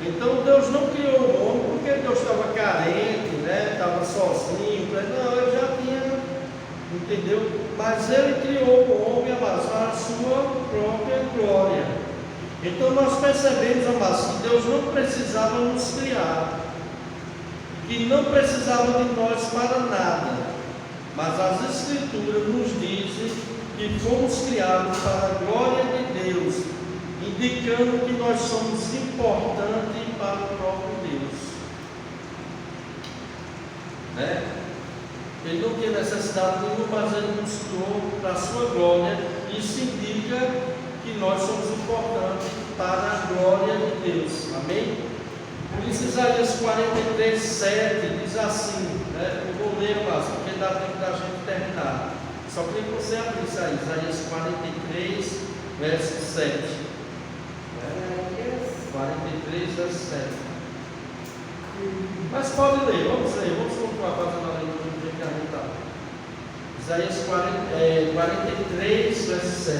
Então Deus não criou o homem porque Deus estava carente, estava sozinho. Não, ele já tinha, entendeu? Mas ele criou o homem, amados, para a sua própria glória. Então nós percebemos, amados, que Deus não precisava nos criar, que não precisava de nós para nada, mas as Escrituras nos dizem que fomos criados para a glória de Deus, indicando que nós somos importantes para o próprio Deus. Ele não tinha necessidade nenhuma, mas ele nos criou para a sua glória. Isso indica que nós somos importantes para a glória de Deus. Amém? Por isso Isaías 43, 7 diz assim, eu vou ler, mas porque dá tempo da gente terminar. Só queria que você abrisse aí, Isaías 43, verso 7. 43, verso 7. Mas pode ler, vamos continuar fazendo a leitura do que a gente está. Isaías 43, verso 7.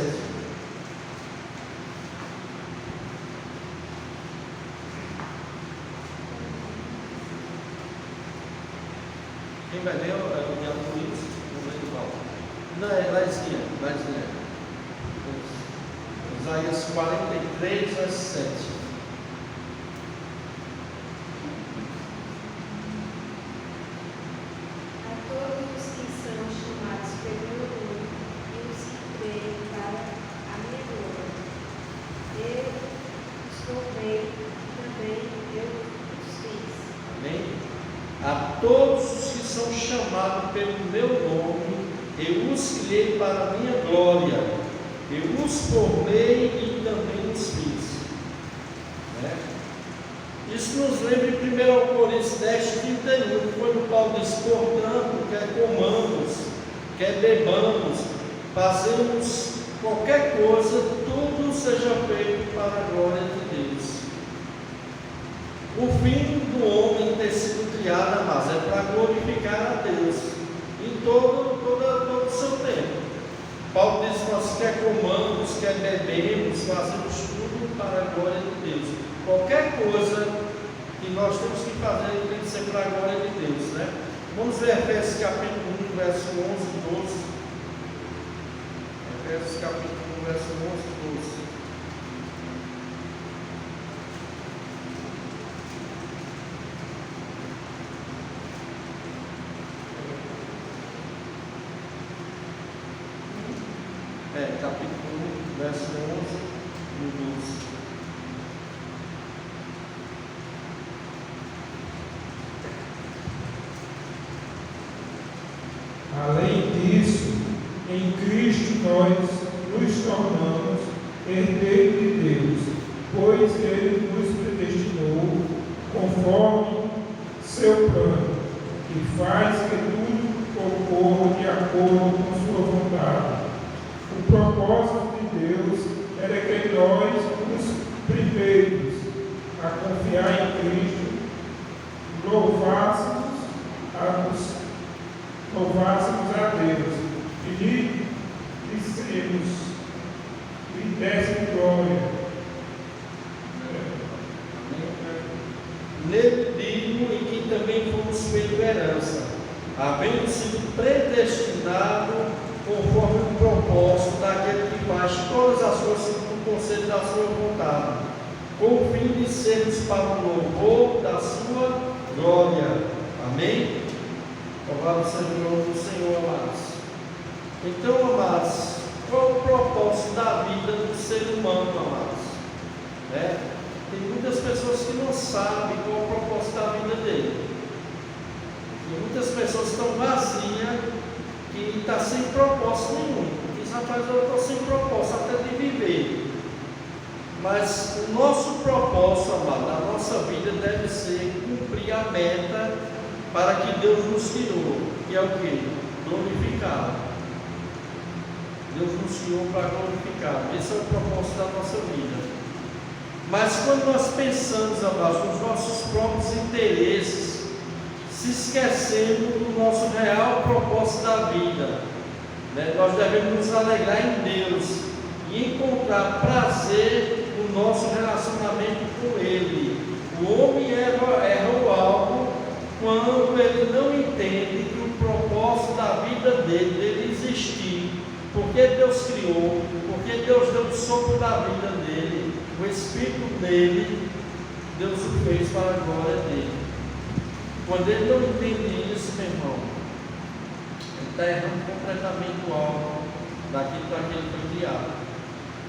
Quem vai ler o diabo por isso? Vou ler do Paulo. Não, é lá em cima. Isaías 43, verso 7. A todos os que são chamados pelo meu nome e os que creem para a minha glória, eu os formei e também eu os fiz. Amém? A todos os que são chamados pelo meu nome, eu os criei para a minha glória. Eu os formei e também os fiz. Isso nos lembra em 1 Coríntios 10, 31, quando Paulo diz: portanto, quer comamos, quer bebamos, fazemos qualquer coisa, tudo seja feito para a glória de Deus. O fim do homem ter sido criado, mas é para glorificar a Deus em todo o seu tempo. Paulo diz: nós quer comamos, quer bebemos, fazemos tudo para a glória de Deus. Qualquer coisa que nós temos que fazer tem que ser para a glória de Deus, Vamos ver Efésios capítulo 1, verso 11 e 12. Efésios capítulo 1, verso 11 e 12. Capítulo 1, verso 11 e 12. Além disso, em Cristo nós nos tornamos herdeiros de Deus, pois Ele nos predestinou conforme seu plano, que faz que tudo ocorra de acordo com sua vontade. O propósito de Deus era que nós, os primeiros a confiar em Cristo, louvássemos a Deus e lhe desse glória. Nele digo em que também fomos feitos herança, havendo sido predestinado conforme o propósito daquele que faz todas as coisas no conselho da sua vontade, com o fim de sermos para o louvor da sua glória. Amém? Louvado seja o nome do Senhor, amados. Então, amados, qual o propósito da vida do ser humano, amados? Tem muitas pessoas que não sabem qual o propósito da vida dele. Tem muitas pessoas que estão vazias, que estão sem propósito nenhum. Diz: rapaz, eu estou sem propósito até de viver. Mas o nosso propósito, amado, na nossa vida deve ser cumprir a meta para que Deus nos criou, que é o quê? Glorificar. Deus nos criou para glorificar. Esse é o propósito da nossa vida. Mas quando nós pensamos, amados, nos nossos próprios interesses, se esquecendo do nosso real propósito da vida, né? Nós devemos nos alegrar em Deus e encontrar prazer no nosso relacionamento com Ele. O homem erra o alvo quando ele não entende que o propósito da vida dele existir, porque Deus criou, porque Deus deu o sopro da vida dele, o Espírito dele, Deus o fez para a glória dele. Quando ele não entende isso, meu irmão, ele está errando completamente o alvo daquilo para que ele foi criado,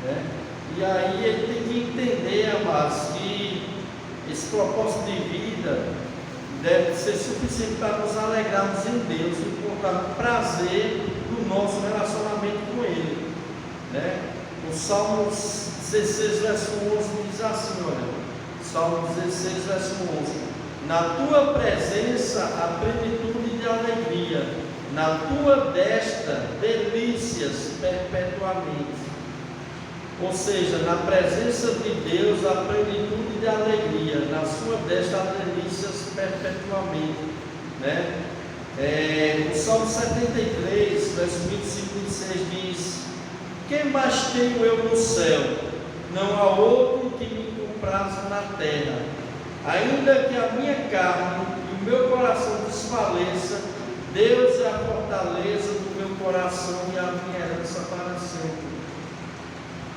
né? E aí ele tem que entender, amados, que esse propósito de vida deve ser suficiente para nos alegrarmos em Deus e encontrar prazer no nosso relacionamento com Ele, né? O Salmo 16, verso 11 diz assim, olha, Salmo 16, verso 11: na tua presença a plenitude de alegria, na tua destra delícias perpetuamente. Ou seja, na presença de Deus a plenitude de alegria, na sua destra há delícias perpetuamente, né? O Salmo 73, verso 25 e 26 diz: que mais tenho eu no céu? Não há outro que me compraza na terra. Ainda que a minha carne e o meu coração desfaleça, Deus é a fortaleza do meu coração e a minha herança para sempre.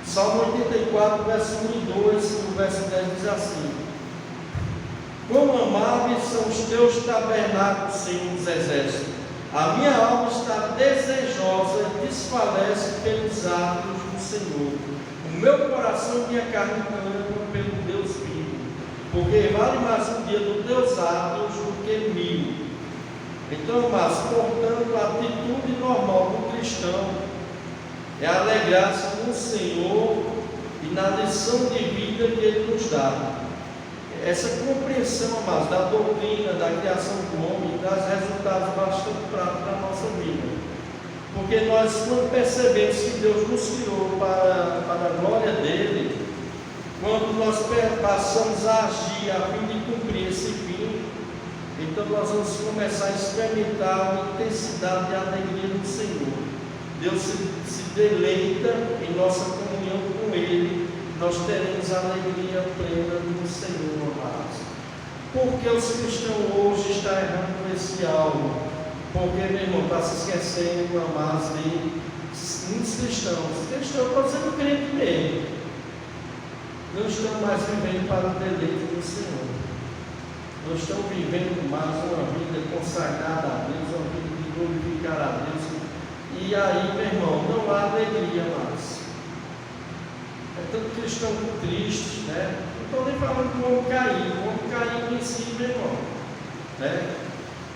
Salmo 84, verso 1 e 2, o verso 10 diz assim: quão amáveis são os teus tabernáculos, Senhor dos exércitos! A minha alma está desejosa e desfalece pelos atos do Senhor. O meu coração e minha carne clamam pelo Deus vivo, porque vale mais um dia dos teus atos do que 1000. Então, mas, portanto, a atitude normal do cristão é alegrar-se no Senhor e na lição de vida que Ele nos dá. Essa compreensão, amados, da doutrina, da criação do homem, traz resultados bastante práticos na nossa vida. Porque nós, quando percebemos que Deus nos criou para a glória dEle, quando nós passamos a agir a fim de cumprir esse fim, então nós vamos começar a experimentar uma intensidade de alegria no Senhor. Deus se deleita em nossa comunhão com Ele, nós teremos alegria plena no Senhor, amados. Por que os cristãos hoje estão errando esse alvo? Porque, meu irmão, está se esquecendo, amados, de muitos cristãos, estou dizendo crente mesmo, não estão mais vivendo para o deleite do Senhor, não estão vivendo mais uma vida consagrada a Deus, uma vida de glorificar a Deus. E aí, meu irmão, não há alegria mais. É tanto cristão triste, né? Não estou nem falando do homem caído, o homem caído em si, meu irmão, né?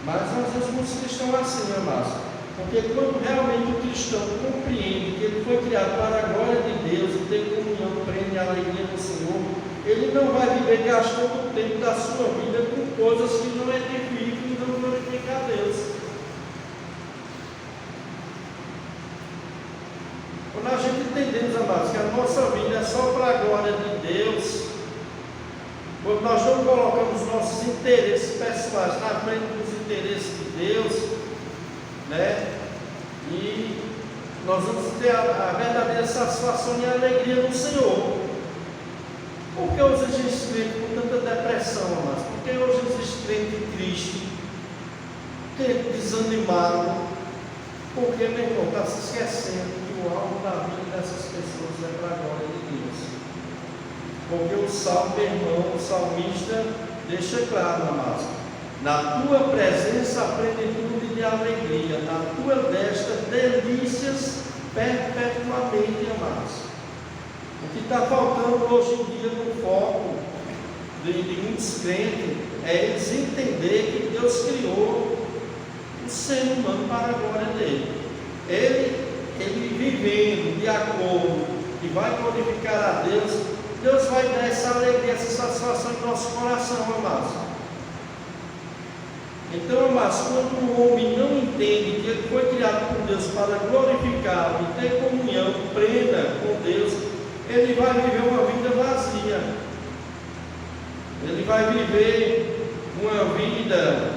Mas às vezes muitos cristãos assim, amados. Porque quando realmente o cristão compreende que ele foi criado para a glória de Deus e ter comunhão plena e alegria no Senhor, ele não vai viver gastando o tempo da sua vida com coisas que não edificam e não glorificam a Deus. Quando a gente entendemos, amados, que a nossa vida é só para a glória de Deus, quando nós não colocamos nossos interesses pessoais na frente dos interesses de Deus, né? E nós vamos ter a verdadeira satisfação e alegria no Senhor. Por que hoje existe crente com tanta depressão, amados? Por que hoje existe crente triste, crente desanimado? Porque, meu irmão, está se esquecendo que o alvo da vida dessas pessoas é para a glória de Deus. Porque o salmo, meu irmão, o salmista deixa claro, amados: na tua presença a plenitude de alegria, na tua destra delícias perpetuamente, amados. O que está faltando hoje em dia no foco de muitos crentes é eles entender que Deus criou o ser humano para a glória dele. Ele vivendo de acordo que vai glorificar a Deus, Deus vai dar essa alegria, essa satisfação em nosso coração, amados. Então, amados, quando o homem não entende que ele foi criado por Deus para glorificar e ter comunhão plena com Deus, ele vai viver uma vida vazia. Ele vai viver uma vida,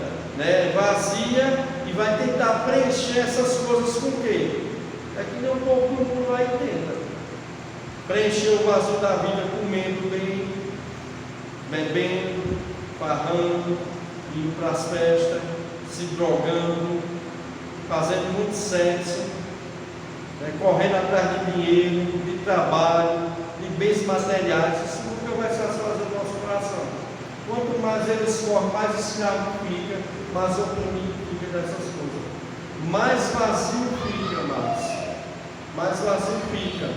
vazia e vai tentar preencher essas coisas com o quê? É que nem o povo do mundo lá tenta preencher o vazio da vida comendo bem, bebendo, farrando, indo para as festas, se drogando, fazendo muito sexo, correndo atrás de dinheiro, de trabalho, de bens materiais. Isso nunca vai satisfazer o nosso coração. Quanto mais eles correm, mais escravo fica, mais oprimido fica dessas coisas. Mais vazio fica, amados. Mais vazio fica,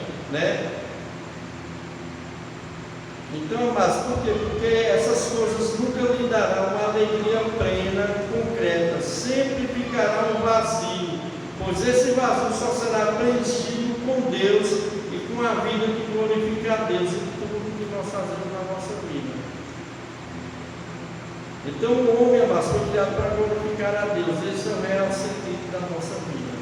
Então, amados, por quê? Porque essas coisas nunca lhe darão uma alegria plena, concreta. Sempre ficará um vazio, pois esse vazio só será preenchido com Deus e com a vida que glorifica a Deus em tudo que nós fazemos na nossa vida. Então, o homem, amados, foi criado para glorificar a Deus. Esse é o real sentido da nossa vida.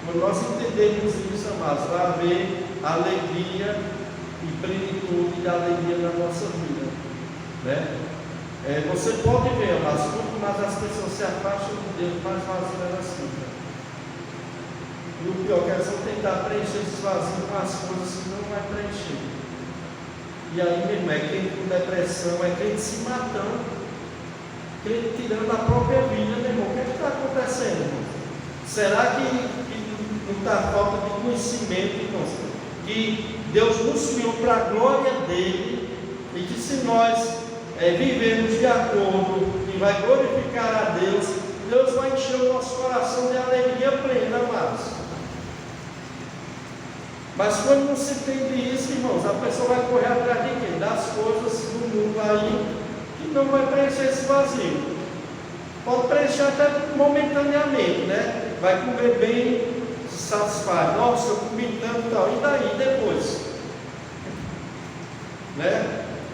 Quando nós entendemos isso, amados, vai haver alegria e plenitude da alegria na nossa vida, Você pode ver, mas quanto mais as pessoas se afastam de Deus, mais vazio elas ficam. E o pior é que elas vão tentar preencher esses vazios com as coisas que não vai preencher. E aí, meu irmão, é crente com depressão, é crente se matando, crente tirando a própria vida, meu irmão. O que é que está acontecendo, irmão? Será que não está falta de conhecimento, irmãos? Que Deus nos criou para a glória dele, e que se nós vivermos de acordo e vai glorificar a Deus, Deus vai encher o nosso coração de alegria plena, amados. Mas quando não se entende isso, irmãos, a pessoa vai correr atrás de quê? Das coisas do mundo aí, que não vai preencher esse vazio. Pode preencher até momentaneamente, Vai comer bem, se satisfaz. Nossa, eu comi tanto e tal. E daí, depois?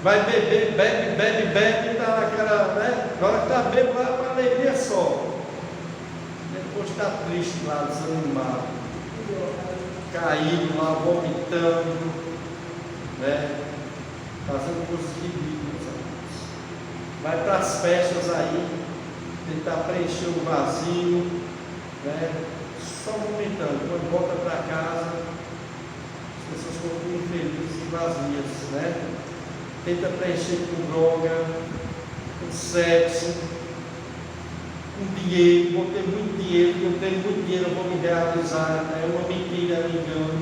Vai beber, bebe, está naquela, Na hora que está bebendo, vai para a alegria só. Depois está triste lá, desanimado, caído lá, vomitando, fazendo coisas ridículas. Vai para as festas aí, tentar preencher o vazio, só vomitando. Quando volta para casa, as pessoas continuam infelizes e vazias, Tenta preencher com droga, com sexo, com dinheiro. Vou ter muito dinheiro, eu tenho muito dinheiro, eu vou me realizar. É uma mentira, é um engano.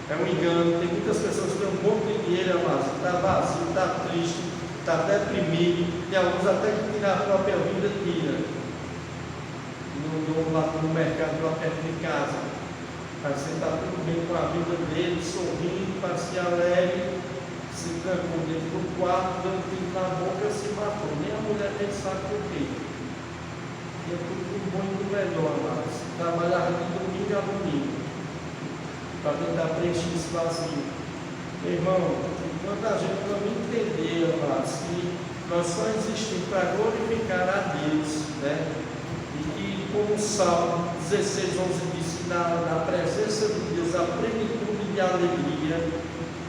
É um engano. Tem muitas pessoas que têm um monte de dinheiro, amados, está vazio, está triste, está deprimido. Tem alguns até que tiram a própria vida, tira. Lá no mercado, lá perto de casa. Parece que está tudo bem com a vida dele, sorrindo, parecia alegre. Se trancou dentro do quarto, dando tiro na boca, se matou. Nem a mulher nem sabe por quê. E é tudo do bom e do melhor, mas trabalhar de domingo a domingo, para tentar preencher esse vazio. Meu irmão, enquanto a gente não entender, mas que nós só existimos para glorificar a Deus, E que, como o Salmo 16:11 diz, que na presença de Deus a plenitude de alegria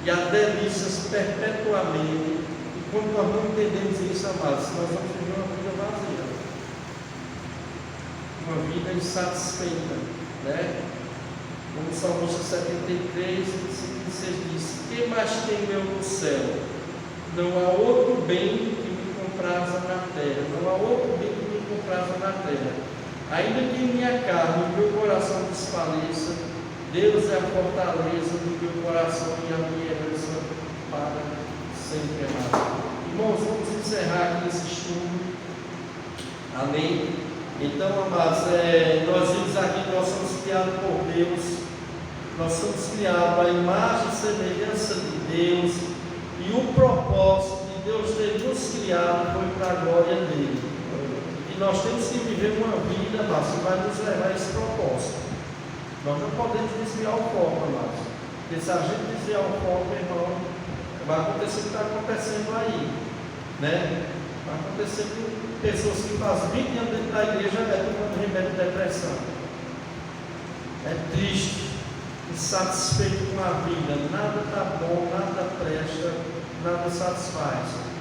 e a delícias perpetuamente. E quando nós não entendemos isso, amados, nós vamos viver uma vida vazia, uma vida insatisfeita, Como o Salmista 73, 26 diz: que mais tenho eu no céu? Não há outro bem que me compraza na terra, não há outro bem que me compraza na terra. Ainda que em minha carne o meu coração desfaleça, Deus é a fortaleza do meu coração e a minha herança para sempre, amado. Irmãos, vamos encerrar aqui esse estudo. Amém? Então, amados, nós vimos aqui que nós somos criados por Deus. Nós somos criados à imagem e semelhança de Deus. E o propósito de Deus ter nos criado foi para a glória dele. E nós temos que viver uma vida, amados, que vai nos levar a esse propósito. Nós não podemos desviar o foco, amados. Porque se a gente desviar o foco, irmão, vai acontecer o que está acontecendo aí, né? Vai acontecer com pessoas que fazem 20 anos dentro da igreja tomando remédio de depressão. É triste, insatisfeito com a vida, nada está bom, nada presta, nada satisfaz.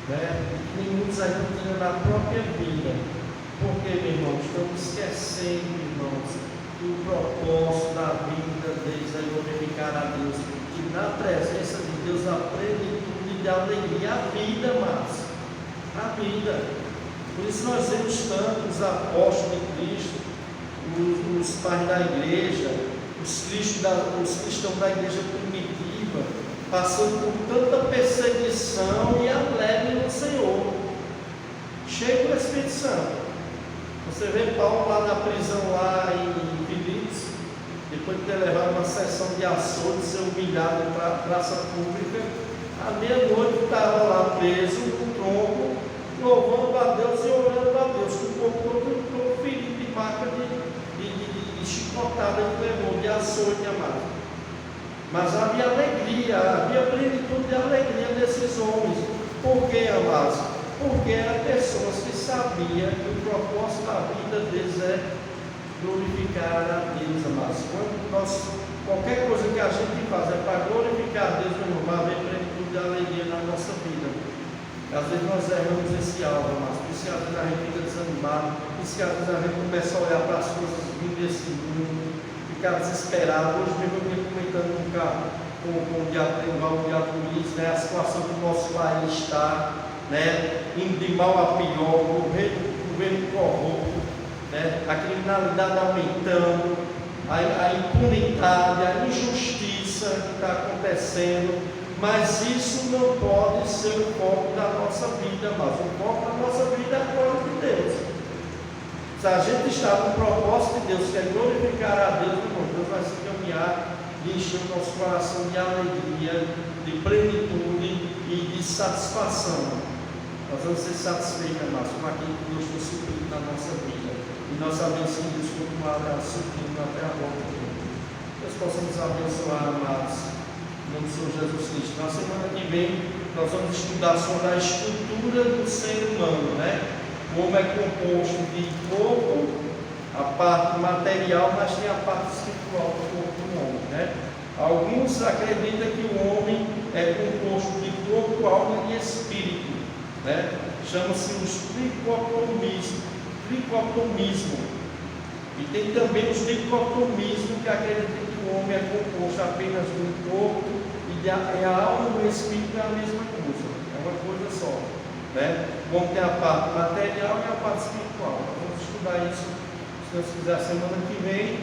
Né? E muitos ainda não tinham na própria vida. Porque, meu irmão, estamos esquecendo, irmãos, que o propósito da vida deles é glorificar a Deus. E na presença de Deus, a plenitude de alegria, a vida, mas a vida. Por isso nós vemos tanto os apóstolos de Cristo, os pais da igreja, os cristãos da igreja primitiva, passando por tanta perseguição e alegre no Senhor, cheio do Espírito Santo. Você vê Paulo lá na prisão, lá em Filipos, depois de ter levado uma sessão de açoite, ser humilhado para a praça pública, à meia-noite estava lá preso no tronco, louvando a Deus e orando a Deus, com o corpo todo ferido de marca de chicotada que levou, de açoite, amado. Mas havia alegria, havia plenitude de alegria nesses homens. Por quê, amados? Porque eram pessoas que sabiam que o propósito da vida deles é glorificar a Deus, amados. Qualquer coisa que a gente faz é para glorificar a Deus, meu irmão, vai haver plenitude de alegria na nossa vida. Às vezes nós erramos esse alvo, amados. Por isso que às vezes a gente fica desanimado, por isso que às vezes a gente começa a olhar para as coisas vindo desse mundo, ficar desesperado. Hoje mesmo eu venho comentando com o diabo Luiz, né, a situação que o nosso país está, né, indo de mal a pior, o governo corrupto, né, a criminalidade aumentando, a impunidade, a injustiça que está acontecendo, mas isso não pode ser o foco da nossa vida, mas o foco da nossa vida é a glória de Deus. Se a gente está com o propósito de Deus, que é glorificar a Deus, Deus vai se caminhar e encher o nosso coração de alegria, de plenitude e de satisfação. Nós vamos ser satisfeitos, amados, com aquilo que Deus tem suprido na nossa vida. E nós sabemos que Deus continuará suprindo até a volta dele. Deus possa nos abençoar, amados, em nome do Senhor Jesus Cristo. Na semana que vem, nós vamos estudar sobre a estrutura do ser humano, né? O homem é composto de corpo, a parte material, mas tem a parte espiritual do corpo do homem, né? Alguns acreditam que o homem é composto de corpo, alma e espírito, né? Chama-se os tricotomismo. E tem também os dicotomismo, que acreditam que o homem é composto apenas do corpo e a alma e o espírito é a mesma coisa, é uma coisa só, né? O homem tem a parte material e a parte espiritual. Vamos estudar isso, se Deus quiser, semana que vem.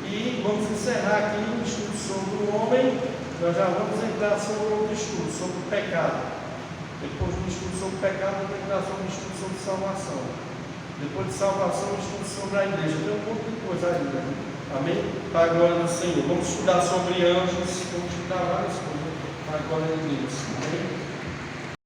E vamos encerrar aqui um estudo sobre o homem. Nós já vamos entrar sobre outro estudo, sobre o pecado. Depois do estudo sobre o pecado, vamos entrar sobre um estudo sobre salvação. Depois de salvação, um estudo sobre a igreja. Tem um monte de coisa ainda, né? Amém? Para a glória do Senhor. Vamos estudar sobre anjos, vamos estudar várias coisas para a glória de Deus. Amém?